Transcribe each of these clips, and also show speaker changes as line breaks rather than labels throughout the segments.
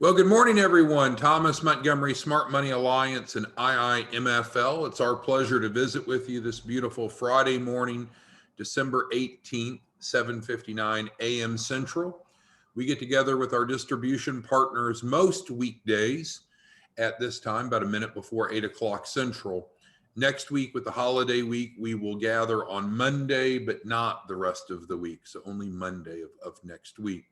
Well, good morning, everyone. Thomas Montgomery, Smart Money Alliance and IIMFL. It's our pleasure to visit with you this beautiful Friday morning, December 18th, 7:59 a.m. Central. We get together with our distribution partners most weekdays at this time, about a minute before 8 o'clock Central. Next week, with the holiday week, we will gather on Monday, but not the rest of the week. So only Monday of next week.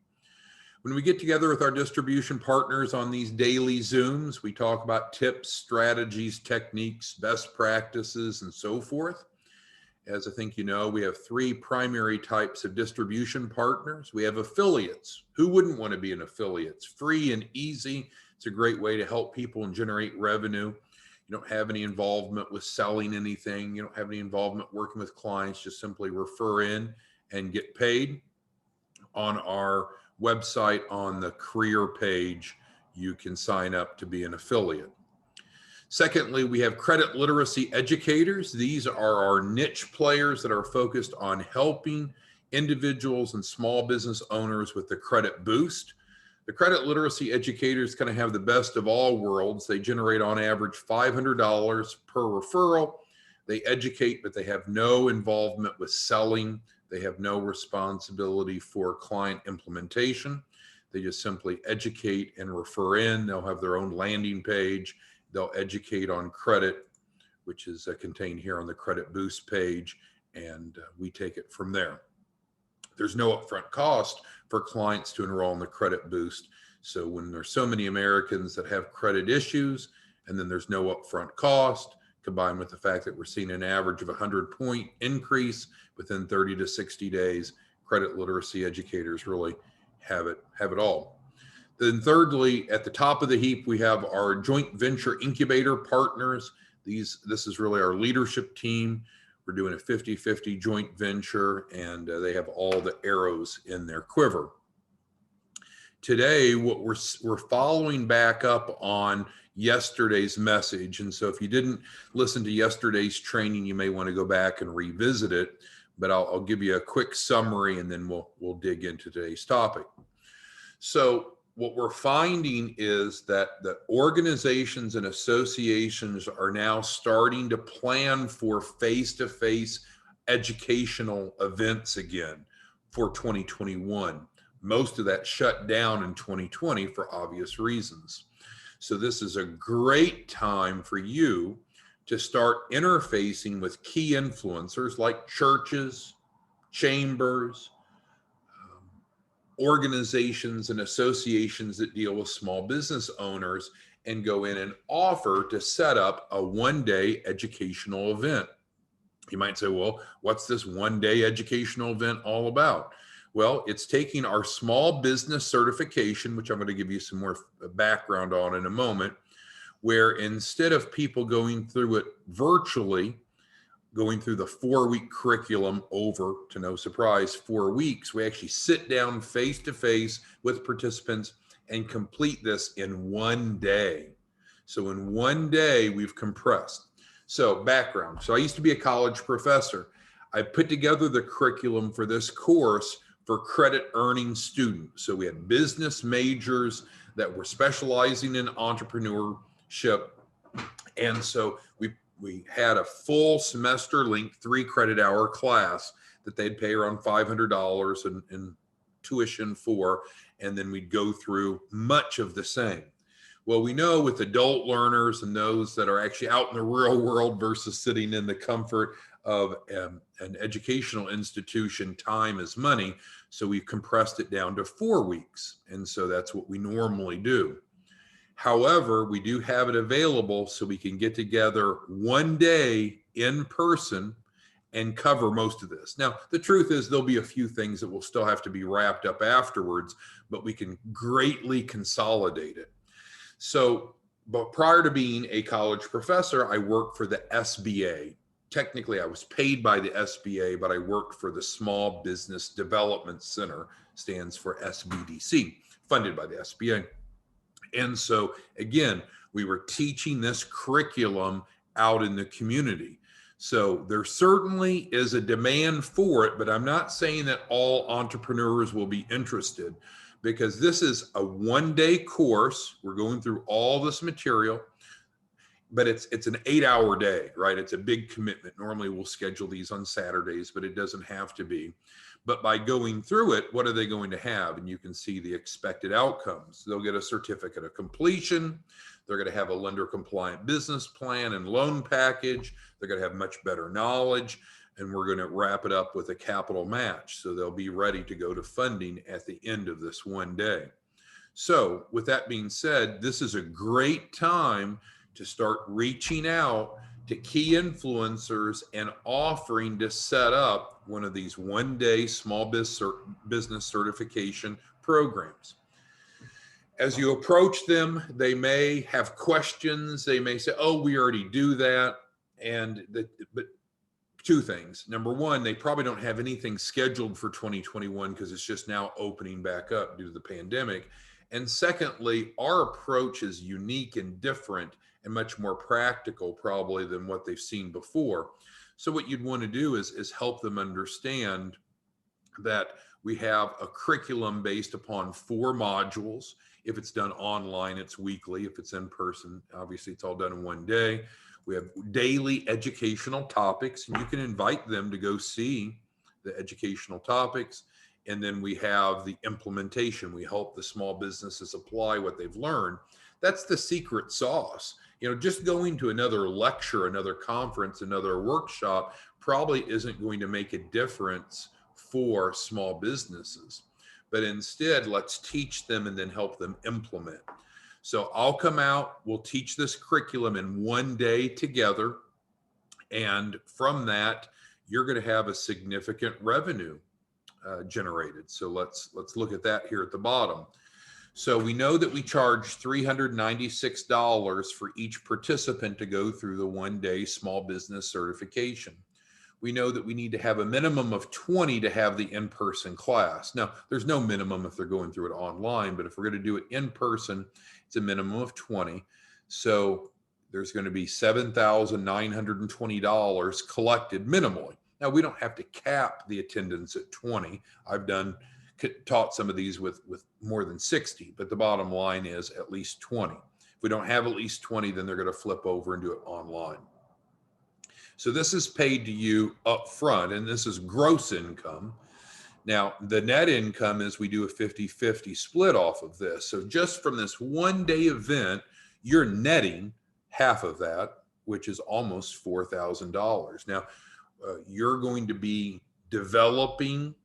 When we get together with our distribution partners on these daily Zooms, we talk about tips, strategies, techniques, best practices, and so forth. As I think you know, we have three primary types of distribution partners. We have affiliates. Who wouldn't want to be an affiliate? It's free and easy. It's a great way to help people and generate revenue. You don't have any involvement with selling anything. You don't have any involvement working with clients. Just simply refer in and get paid. On our website, on the career page, you can sign up to be an affiliate. Secondly, we have credit literacy educators. These are our niche players that are focused on helping individuals and small business owners with the credit boost. The credit literacy educators kind of have the best of all worlds. They generate on average $500 per referral. They educate, but they have no involvement with selling. They have no responsibility for client implementation. They just simply educate and refer in. They'll have their own landing page. They'll educate on credit, which is contained here on the Credit Boost page, and we take it from there. There's no upfront cost for clients to enroll in the Credit Boost. So when there's so many Americans that have credit issues, and then there's no upfront cost, combined with the fact that we're seeing an average of 100-point increase within 30 to 60 days, credit literacy educators really have it all. Then thirdly, at the top of the heap, we have our joint venture incubator partners. This is really our leadership team. We're doing a 50-50 joint venture, and they have all the arrows in their quiver. Today, what we're following back up on yesterday's message. And so if you didn't listen to yesterday's training, you may want to go back and revisit it, but I'll give you a quick summary and then we'll dig into today's topic. So what we're finding is that the organizations and associations are now starting to plan for face-to-face educational events again for 2021. Most of that shut down in 2020 for obvious reasons. So this is a great time for you to start interfacing with key influencers like churches, chambers, organizations and associations that deal with small business owners, and go in and offer to set up a one-day educational event. You might say, well, what's this one-day educational event all about? Well, it's taking our small business certification, which I'm going to give you some more background on in a moment, where instead of people going through it virtually, going through the 4-week curriculum over, to no surprise, 4 weeks, we actually sit down face-to-face with participants and complete this in one day. So in one day, we've compressed. So background. So I used to be a college professor. I put together the curriculum for this course for credit earning students. So we had business majors that were specializing in entrepreneurship. And so we had a full semester length 3 credit hour class that they'd pay around $500 in tuition for, and then we'd go through much of the same. Well, we know with adult learners and those that are actually out in the real world versus sitting in the comfort of an educational institution, time is money. So we've compressed it down to 4 weeks. And so that's what we normally do. However, we do have it available so we can get together one day in person and cover most of this. Now, the truth is there'll be a few things that will still have to be wrapped up afterwards, but we can greatly consolidate it. So, but prior to being a college professor, I worked for the SBA. Technically, I was paid by the SBA, but I worked for the Small Business Development Center, stands for SBDC, funded by the SBA. And so, again, we were teaching this curriculum out in the community. So there certainly is a demand for it, but I'm not saying that all entrepreneurs will be interested. because this is a one-day course. We're going through all this material, but it's an 8-hour day, right? It's a big commitment. Normally we'll schedule these on Saturdays, but it doesn't have to be. But by going through it, what are they going to have? And you can see the expected outcomes. They'll get a certificate of completion. They're going to have a lender compliant business plan and loan package. They're going to have much better knowledge. And we're going to wrap it up with a capital match. So they'll be ready to go to funding at the end of this one day. So with that being said, this is a great time to start reaching out to key influencers and offering to set up one of these one-day small business certification programs. As you approach them, they may have questions. They may say, oh, we already do that. But two things. Number one, they probably don't have anything scheduled for 2021 because it's just now opening back up due to the pandemic. And secondly, our approach is unique and different and much more practical probably than what they've seen before. So what you'd want to do is help them understand that we have a curriculum based upon 4 modules. If it's done online, it's weekly. If it's in person, obviously it's all done in one day. We have daily educational topics, and you can invite them to go see the educational topics. And then we have the implementation. We help the small businesses apply what they've learned. That's the secret sauce. You know, just going to another lecture, another conference, another workshop probably isn't going to make a difference for small businesses. But instead, let's teach them and then help them implement. So I'll come out, we'll teach this curriculum in one day together. And from that, you're going to have a significant revenue generated. So let's look at that here at the bottom. So we know that we charge $396 for each participant to go through the one-day small business certification. We know that we need to have a minimum of 20 to have the in-person class. Now, there's no minimum if they're going through it online, but if we're going to do it in person, it's a minimum of 20. So there's going to be $7,920 collected minimally. Now, we don't have to cap the attendance at 20. I've taught some of these with more than 60, but the bottom line is at least 20. If we don't have at least 20, then they're going to flip over and do it online. So this is paid to you up front, and this is gross income. Now, the net income is we do a 50-50 split off of this. So just from this one-day event, you're netting half of that, which is almost $4,000. Now, you're going to be developing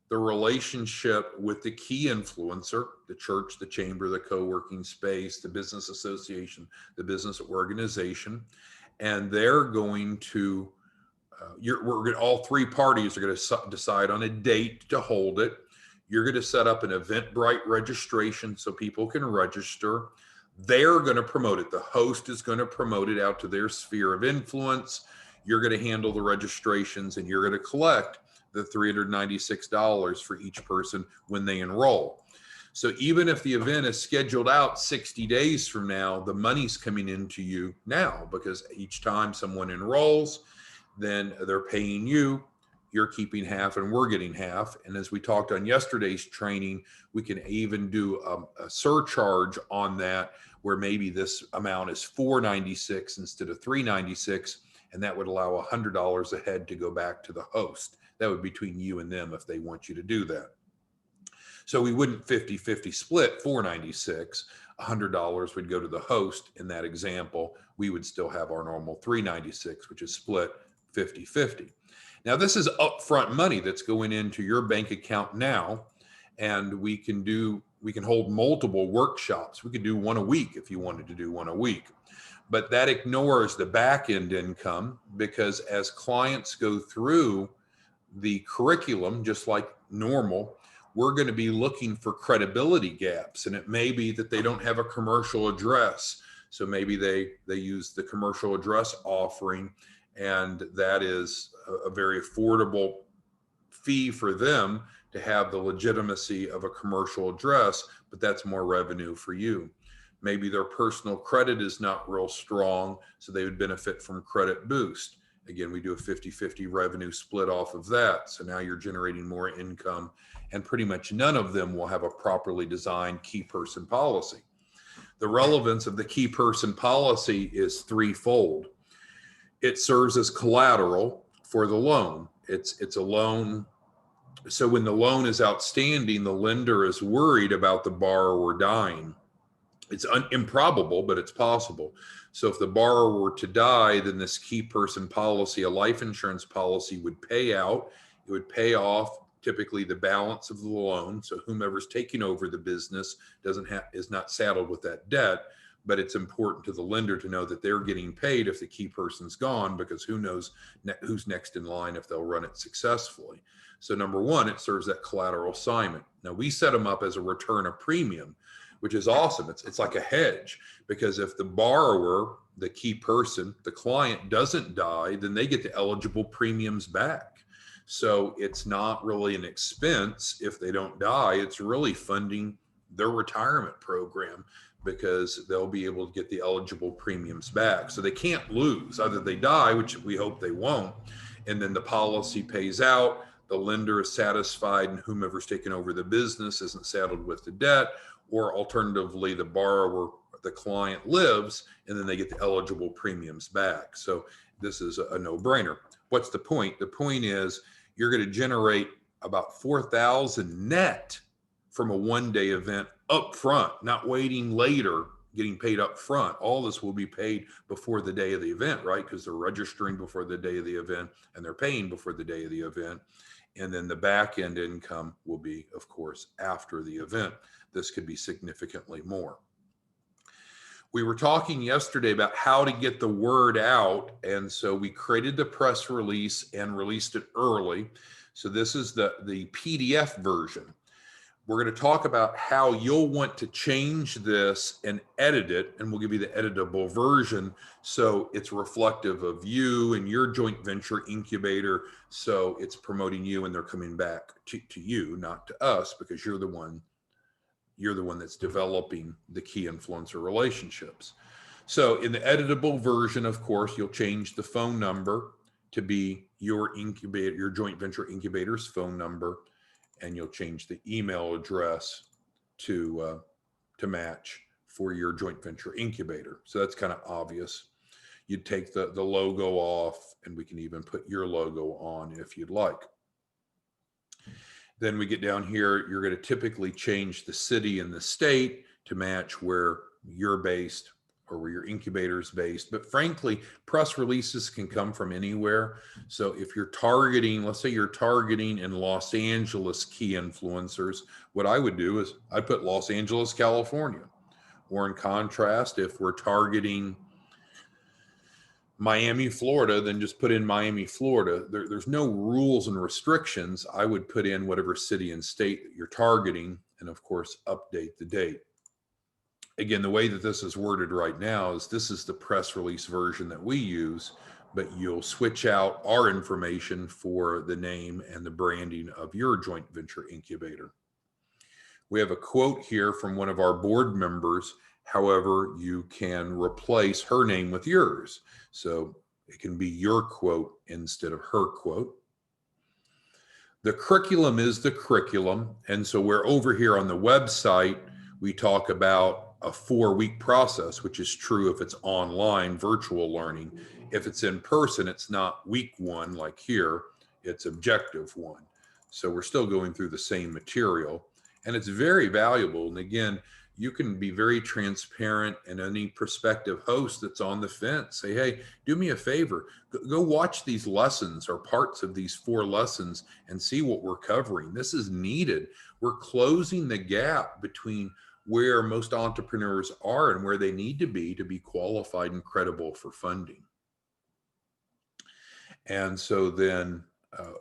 the relationship with the key influencer, the church, the chamber, the co-working space, the business association, the business organization, and they're going to, all 3 parties are going to decide on a date to hold it. You're going to set up an Eventbrite registration so people can register. They're going to promote it. The host is going to promote it out to their sphere of influence. You're going to handle the registrations, and you're going to collect the $396 for each person when they enroll. So even if the event is scheduled out 60 days from now, the money's coming into you now, because each time someone enrolls, then they're paying you, you're keeping half, and we're getting half. And as we talked on yesterday's training, we can even do a surcharge on that, where maybe this amount is $496 instead of $396, and that would allow $100 a head to go back to the host. That would be between you and them if they want you to do that. So we wouldn't 50-50 split $496. $100 would go to the host in that example. We would still have our normal $396, which is split 50-50. Now, this is upfront money that's going into your bank account now, and we can hold multiple workshops. We could do one a week if you wanted to do one a week. But that ignores the back end income, because as clients go through the curriculum, just like normal, we're going to be looking for credibility gaps. And it may be that they don't have a commercial address. So maybe they use the commercial address offering, and that is a very affordable fee for them to have the legitimacy of a commercial address, but that's more revenue for you. Maybe their personal credit is not real strong, so they would benefit from credit boost. Again, we do a 50-50 revenue split off of that. So now you're generating more income, and pretty much none of them will have a properly designed key person policy. The relevance of the key person policy is threefold. It serves as collateral for the loan. It's a loan. So when the loan is outstanding, the lender is worried about the borrower dying. It's improbable, but it's possible. So if the borrower were to die, then this key person policy, a life insurance policy, would pay out. It would pay off typically the balance of the loan. So whomever's taking over the business is not saddled with that debt. But it's important to the lender to know that they're getting paid if the key person's gone, because who knows who's next in line if they'll run it successfully. So number one, it serves that collateral assignment. Now we set them up as a return of premium, which is awesome. It's like a hedge, because if the borrower, the key person, the client doesn't die, then they get the eligible premiums back. So it's not really an expense if they don't die. It's really funding their retirement program, because they'll be able to get the eligible premiums back. So they can't lose. Either they die, which we hope they won't, and then the policy pays out, the lender is satisfied, and whomever's taken over the business isn't saddled with the debt, or alternatively, the borrower, the client lives, and then they get the eligible premiums back. So this is a no-brainer. What's the point? The point is you're going to generate about $4,000 net from a one-day event up front, not waiting later, getting paid up front. All this will be paid before the day of the event, right? Because they're registering before the day of the event and they're paying before the day of the event. And then the back end income will be, of course, after the event. This could be significantly more. We were talking yesterday about how to get the word out. And so we created the press release and released it early. So this is the PDF version. We're going to talk about how you'll want to change this and edit it, and we'll give you the editable version so it's reflective of you and your joint venture incubator. So it's promoting you, and they're coming back to you, not to us, because you're the one that's developing the key influencer relationships. So in the editable version, of course, you'll change the phone number to be your incubator, your joint venture incubator's phone number, and you'll change the email address to match for your joint venture incubator. So that's kind of obvious. You'd take the logo off, and we can even put your logo on if you'd like. Then we get down here, you're going to typically change the city and the state to match where you're based or where your incubator is based. But frankly, press releases can come from anywhere. So if you're targeting, let's say you're targeting in Los Angeles key influencers, what I would do is I'd put Los Angeles, California. Or in contrast, if we're targeting Miami, Florida, then just put in Miami, Florida. There's no rules and restrictions. I would put in whatever city and state that you're targeting, and of course, update the date. Again, the way that this is worded right now is this is the press release version that we use, but you'll switch out our information for the name and the branding of your joint venture incubator. We have a quote here from one of our board members. However, you can replace her name with yours. So it can be your quote instead of her quote. The curriculum is the curriculum. And so we're over here on the website, we talk about a 4-week process, which is true if it's online virtual learning. If it's in person, it's not week 1 like here, it's objective 1. So we're still going through the same material, and it's very valuable. And again, you can be very transparent, and any prospective host that's on the fence, say, hey, do me a favor, go watch these lessons or parts of these 4 lessons and see what we're covering. This is needed. We're closing the gap between where most entrepreneurs are and where they need to be qualified and credible for funding. And so then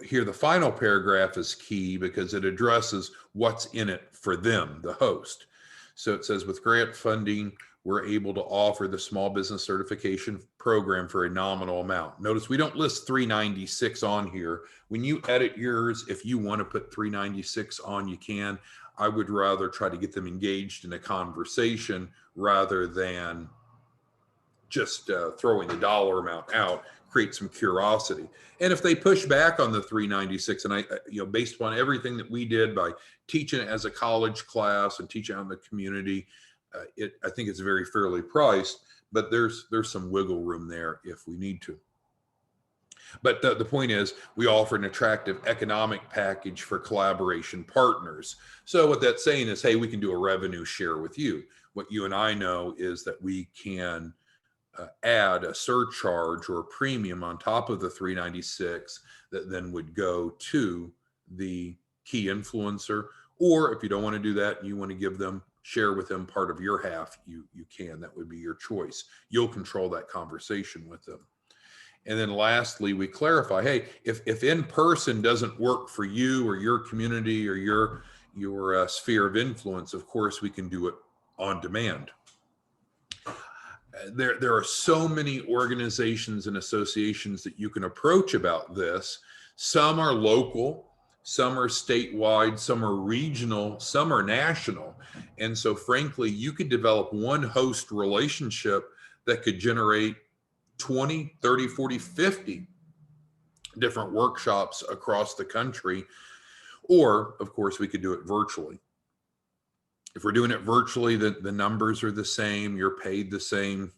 here, the final paragraph is key because it addresses what's in it for them, the host. So it says, with grant funding, we're able to offer the small business certification program for a nominal amount. Notice we don't list $396 on here. When you edit yours, if you want to put $396 on, you can. I would rather try to get them engaged in a conversation rather than just throwing the dollar amount out. create some curiosity. And if they push back on the 396, and based upon everything that we did by teaching it as a college class and teaching out in the community, I think it's very fairly priced, but there's some wiggle room there if we need to. But the point is, we offer an attractive economic package for collaboration partners. So what that's saying is, hey, we can do a revenue share with you. What you and I know is that we can add a surcharge or a premium on top of the 396 that then would go to the key influencer. Or if you don't want to do that and you want to share with them part of your half, you can. That would be your choice. You'll control that conversation with them. And then lastly, we clarify, hey, if in-person doesn't work for you or your community or your sphere of influence, of course, we can do it on demand. There are so many organizations and associations that you can approach about this. Some are local, some are statewide, some are regional, some are national. And so frankly, you could develop one host relationship that could generate 20, 30, 40, 50 different workshops across the country. Or, of course, we could do it virtually. If we're doing it virtually, the numbers are the same. You're paid the same,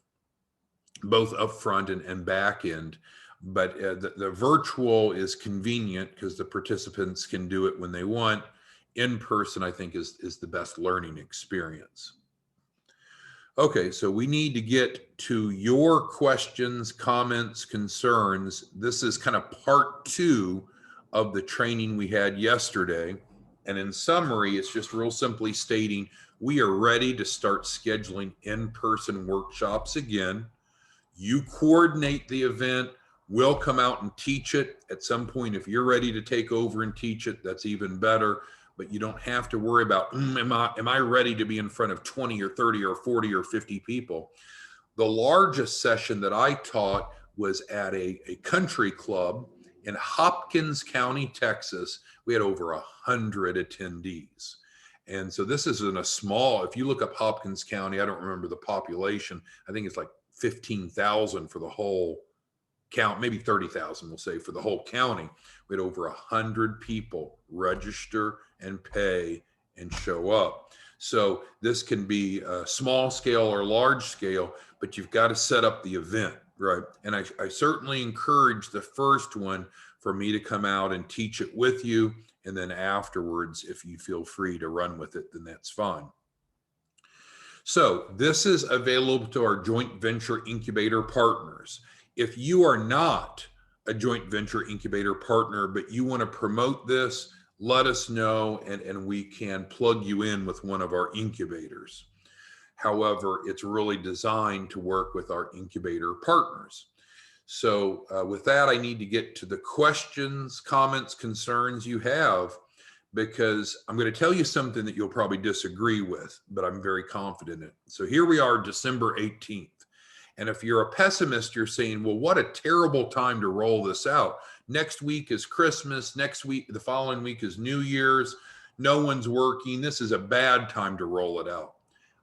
both upfront and back end. But the virtual is convenient because the participants can do it when they want. In person, I think, is the best learning experience. Okay, so we need to get to your questions, comments, concerns. This is kind of part 2 of the training we had yesterday. And in summary, it's just real simply stating, we are ready to start scheduling in-person workshops again. You coordinate the event. We'll come out and teach it. At some point, if you're ready to take over and teach it, that's even better. But you don't have to worry about, am I ready to be in front of 20 or 30 or 40 or 50 people? The largest session that I taught was at a country club in Hopkins County, Texas. We had over 100 attendees. And so this isn't a small, if you look up Hopkins County, I don't remember the population. I think it's like 15,000 for the whole count, maybe 30,000, we'll say, for the whole county. We had over 100 people register and pay and show up. So this can be a small scale or large scale, but you've got to set up the event, right? And I certainly encourage the first one for me to come out and teach it with you. And then afterwards, if you feel free to run with it, then that's fine. So this is available to our joint venture incubator partners. If you are not a joint venture incubator partner, but you want to promote this, let us know and we can plug you in with one of our incubators. However, it's really designed to work with our incubator partners. So with that, I need to get to the questions, comments, concerns you have, because I'm going to tell you something that you'll probably disagree with, but I'm very confident in it. So here we are, December 18th. And if you're a pessimist, you're saying, well, what a terrible time to roll this out. Next week is Christmas. Next week, the following week is New Year's. No one's working. This is a bad time to roll it out.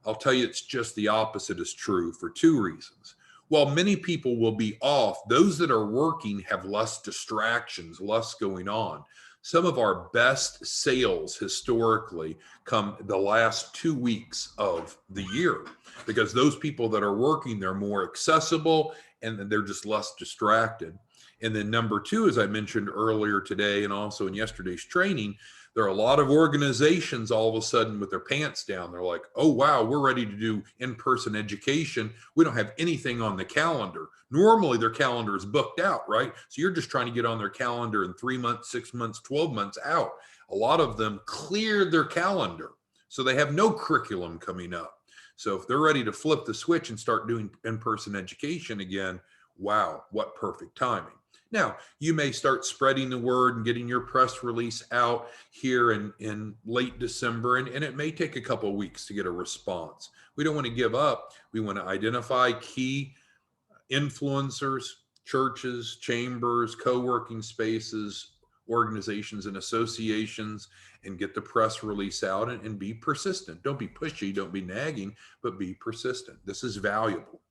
I'll tell you, it's just the opposite is true for 2 reasons. While many people will be off, those that are working have less distractions, less going on. Some of our best sales historically come the last 2 weeks of the year, because those people that are working, they're more accessible and they're just less distracted. And then number 2, as I mentioned earlier today and also in yesterday's training, there are a lot of organizations all of a sudden with their pants down. They're like, oh, wow, we're ready to do in-person education. We don't have anything on the calendar. Normally their calendar is booked out, right? So you're just trying to get on their calendar in 3 months, 6 months, 12 months out. A lot of them cleared their calendar, so they have no curriculum coming up. So if they're ready to flip the switch and start doing in-person education again, wow, what perfect timing. Now, you may start spreading the word and getting your press release out here in late December, and it may take a couple of weeks to get a response. We don't want to give up. We want to identify key influencers, churches, chambers, co-working spaces, organizations, and associations, and get the press release out and be persistent. Don't be pushy, don't be nagging, but be persistent. This is valuable.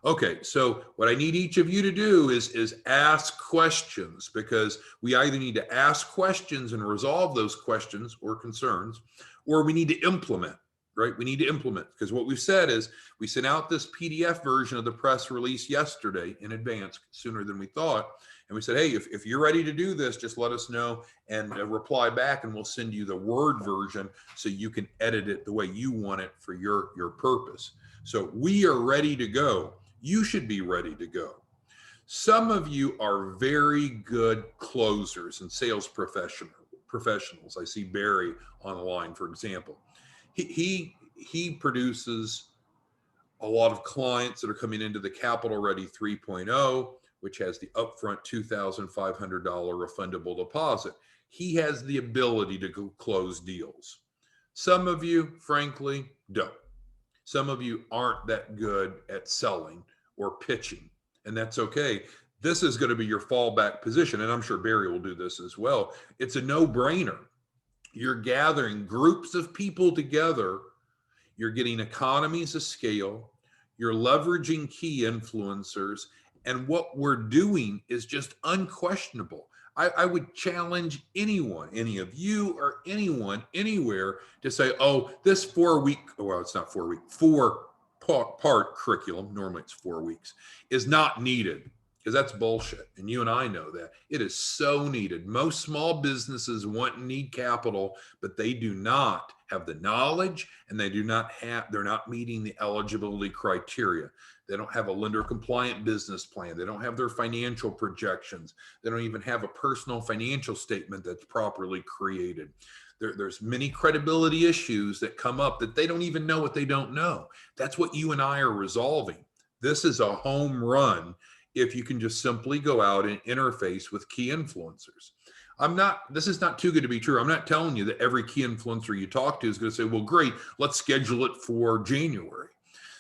Okay, so what I need each of you to do is ask questions, because we either need to ask questions and resolve those questions or concerns, or we need to implement, right? We need to implement, because what we've said is we sent out this PDF version of the press release yesterday in advance, sooner than we thought. And we said, hey, if you're ready to do this, just let us know and reply back, and we'll send you the Word version so you can edit it the way you want it for your purpose. So we are ready to go. You should be ready to go. Some of you are very good closers and sales professionals. I see Barry on the line, for example. He produces a lot of clients that are coming into the Capital Ready 3.0, which has the upfront $2,500 refundable deposit. He has the ability to go close deals. Some of you, frankly, don't. Some of you aren't that good at selling or pitching, and that's okay. This is going to be your fallback position, and I'm sure Barry will do this as well. It's a no-brainer. You're gathering groups of people together. You're getting economies of scale. You're leveraging key influencers, and what we're doing is just unquestionable. I would challenge anyone, any of you or anyone, anywhere, to say, oh, this 4 week, well, it's not 4 week, 4-part curriculum, normally it's 4 weeks, is not needed, because that's bullshit. And you and I know that. It is so needed. Most small businesses want and need capital, but they do not have the knowledge, and they're not meeting the eligibility criteria. They don't have a lender compliant business plan. They don't have their financial projections. They don't even have a personal financial statement that's properly created. There's many credibility issues that come up that they don't even know what they don't know. That's what you and I are resolving. This is a home run if you can just simply go out and interface with key influencers. This is not too good to be true. I'm not telling you that every key influencer you talk to is going to say, well, great, let's schedule it for January.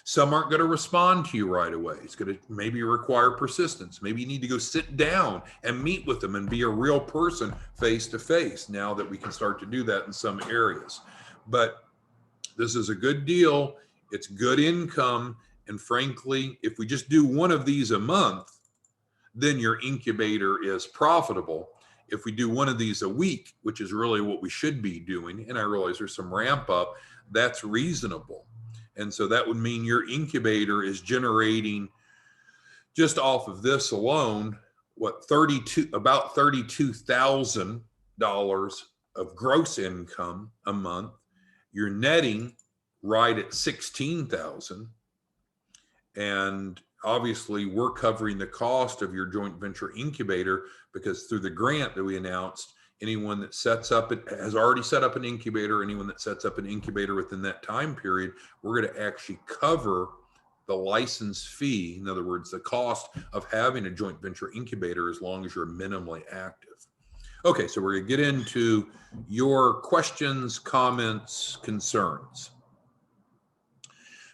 Some aren't going to respond to you right away. It's going to maybe require persistence. Maybe you need to go sit down and meet with them and be a real person face to face, now that we can start to do that in some areas. But this is a good deal. It's good income. And frankly, if we just do one of these a month, then your incubator is profitable. If we do one of these a week, which is really what we should be doing, and I realize there's some ramp up, that's reasonable. And so that would mean your incubator is generating, just off of this alone, about $32,000 of gross income a month. You're netting right at $16,000. And obviously we're covering the cost of your joint venture incubator, because through the grant that we announced, anyone that has already set up an incubator, anyone that sets up an incubator within that time period, we're going to actually cover the license fee. In other words, the cost of having a joint venture incubator, as long as you're minimally active. Okay, so we're going to get into your questions, comments, concerns.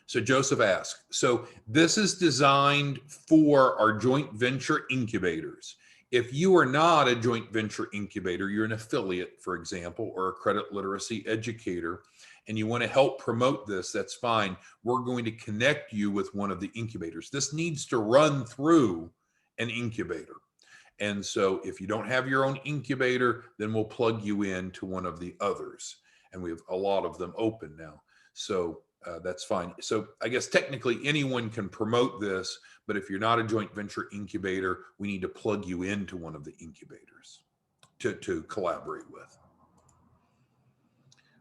So Joseph asked, so this is designed for our joint venture incubators. If you are not a joint venture incubator, you're an affiliate, for example, or a credit literacy educator, and you want to help promote this, that's fine. We're going to connect you with one of the incubators. This needs to run through an incubator. And so if you don't have your own incubator, then we'll plug you into one of the others. And we have a lot of them open now. So that's fine. So I guess technically anyone can promote this, but if you're not a joint venture incubator, we need to plug you into one of the incubators to collaborate with.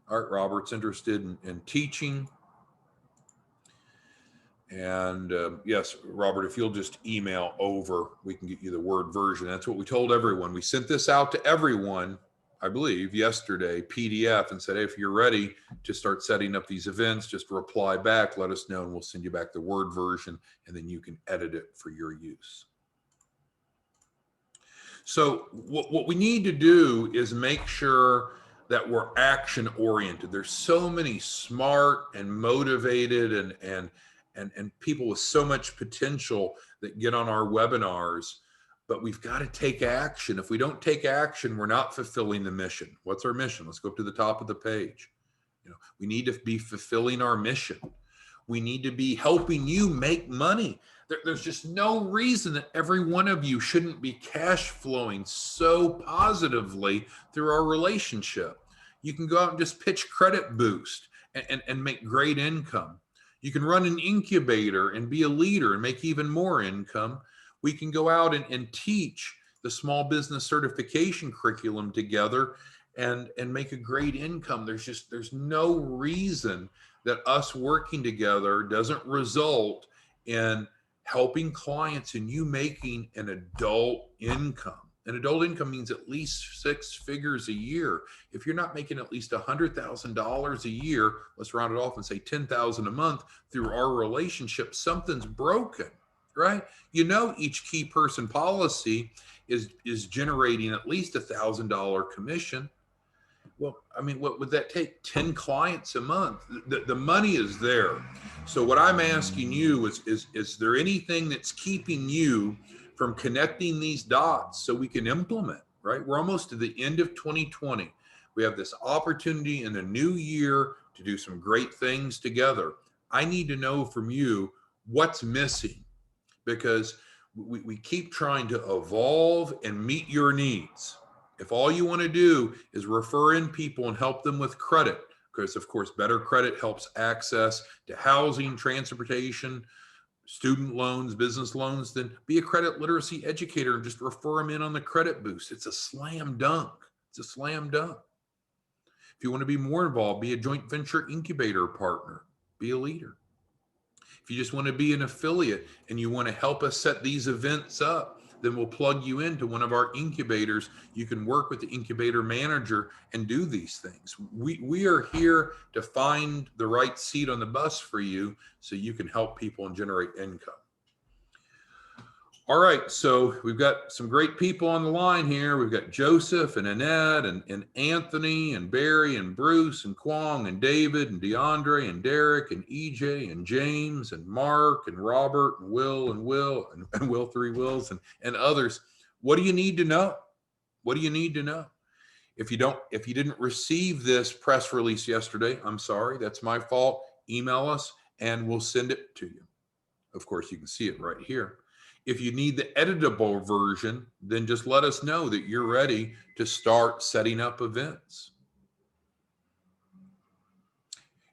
All right, Robert's interested in teaching. And yes, Robert, if you'll just email over, we can get you the Word version. That's what we told everyone. We sent this out to everyone, I believe, yesterday, PDF, and said, hey, if you're ready to start setting up these events, just reply back, let us know, and we'll send you back the Word version, and then you can edit it for your use. So what we need to do is make sure that we're action oriented. There's so many smart and motivated and people with so much potential that get on our webinars, but we've got to take action. If we don't take action, we're not fulfilling the mission. What's our mission? Let's go up to the top of the page. We need to be fulfilling our mission. We need to be helping you make money. There's just no reason that every one of you shouldn't be cash flowing so positively through our relationship. You can go out and just pitch Credit Boost and make great income. You can run an incubator and be a leader and make even more income. We can go out and teach the small business certification curriculum together and make a great income. There's no reason that us working together doesn't result in helping clients and you making an adult income. An adult income means at least 6 figures a year. If you're not making at least $100,000 a year, let's round it off and say 10,000 a month through our relationship, something's broken, right? You know, each key person policy is generating at least $1,000 commission. Well, I mean, what would that take? 10 clients a month. The money is there. So what I'm asking you is there anything that's keeping you from connecting these dots so we can implement, right? We're almost to the end of 2020. We have this opportunity in the new year to do some great things together. I need to know from you what's missing, because we keep trying to evolve and meet your needs. If all you want to do is refer in people and help them with credit, because of course, better credit helps access to housing, transportation, student loans, business loans, then be a credit literacy educator and just refer them in on the Credit Boost. It's a slam dunk. It's a slam dunk. If you want to be more involved, be a joint venture incubator partner, be a leader. If you just want to be an affiliate and you want to help us set these events up, then we'll plug you into one of our incubators. You can work with the incubator manager and do these things. We are here to find the right seat on the bus for you so you can help people and generate income. All right, so we've got some great people on the line here. We've got Joseph and Annette and Anthony and Barry and Bruce and Kwong and David and DeAndre and Derek and EJ and James and Mark and Robert and Will and Will, 3 Wills and others. What do you need to know? What do you need to know? If you didn't receive this press release yesterday, I'm sorry, that's my fault. Email us and we'll send it to you. Of course, you can see it right here. If you need the editable version, then just let us know that you're ready to start setting up events.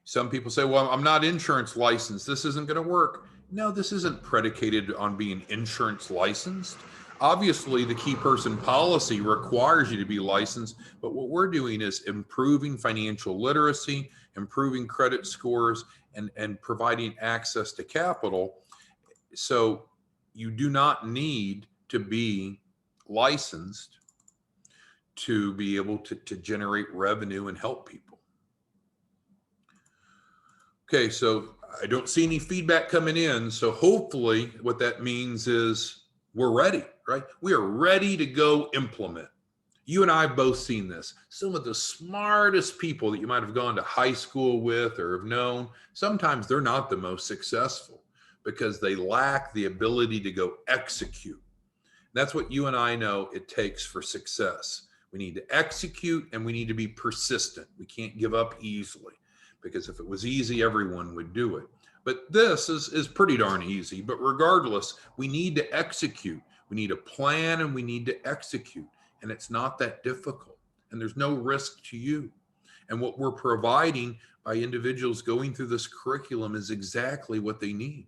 Some people say, well, I'm not insurance licensed. This isn't going to work. No, this isn't predicated on being insurance licensed. Obviously, the key person policy requires you to be licensed, but what we're doing is improving financial literacy, improving credit scores, and providing access to capital. So you do not need to be licensed to be able to generate revenue and help people. Okay, so I don't see any feedback coming in. So hopefully what that means is we're ready, right? We are ready to go implement. You and I have both seen this. Some of the smartest people that you might have gone to high school with or have known, sometimes they're not the most successful, because they lack the ability to go execute. That's what you and I know it takes for success. We need to execute and we need to be persistent. We can't give up easily, because if it was easy, everyone would do it. But this is pretty darn easy. But regardless, we need to execute. We need a plan and we need to execute. And it's not that difficult. And there's no risk to you. And what we're providing by individuals going through this curriculum is exactly what they need.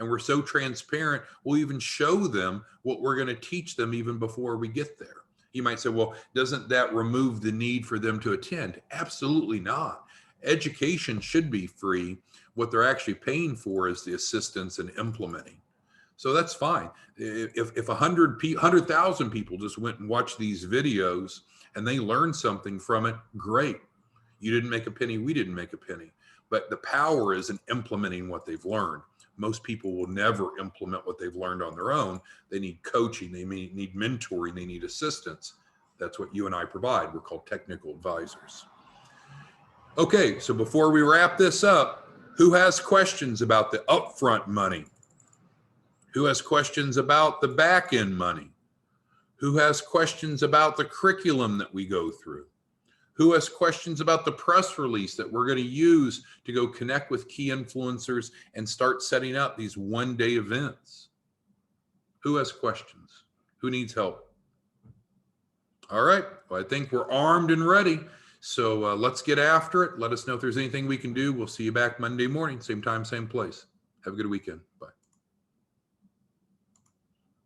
And we're so transparent, we'll even show them what we're going to teach them even before we get there. You might say, well, doesn't that remove the need for them to attend? Absolutely not. Education should be free. What they're actually paying for is the assistance in implementing. So that's fine. If 100,000 people just went and watched these videos and they learned something from it, great. You didn't make a penny, we didn't make a penny. But the power is in implementing what they've learned. Most people will never implement what they've learned on their own. They need coaching, they may need mentoring, they need assistance. That's what you and I provide. We're called technical advisors. Okay, so before we wrap this up, who has questions about the upfront money? Who has questions about the back end money? Who has questions about the curriculum that we go through? Who has questions about the press release that we're going to use to go connect with key influencers and start setting up these one-day events? Who has questions? Who needs help? All right. Well, I think we're armed and ready. So let's get after it. Let us know if there's anything we can do. We'll see you back Monday morning, same time, same place. Have a good weekend. Bye.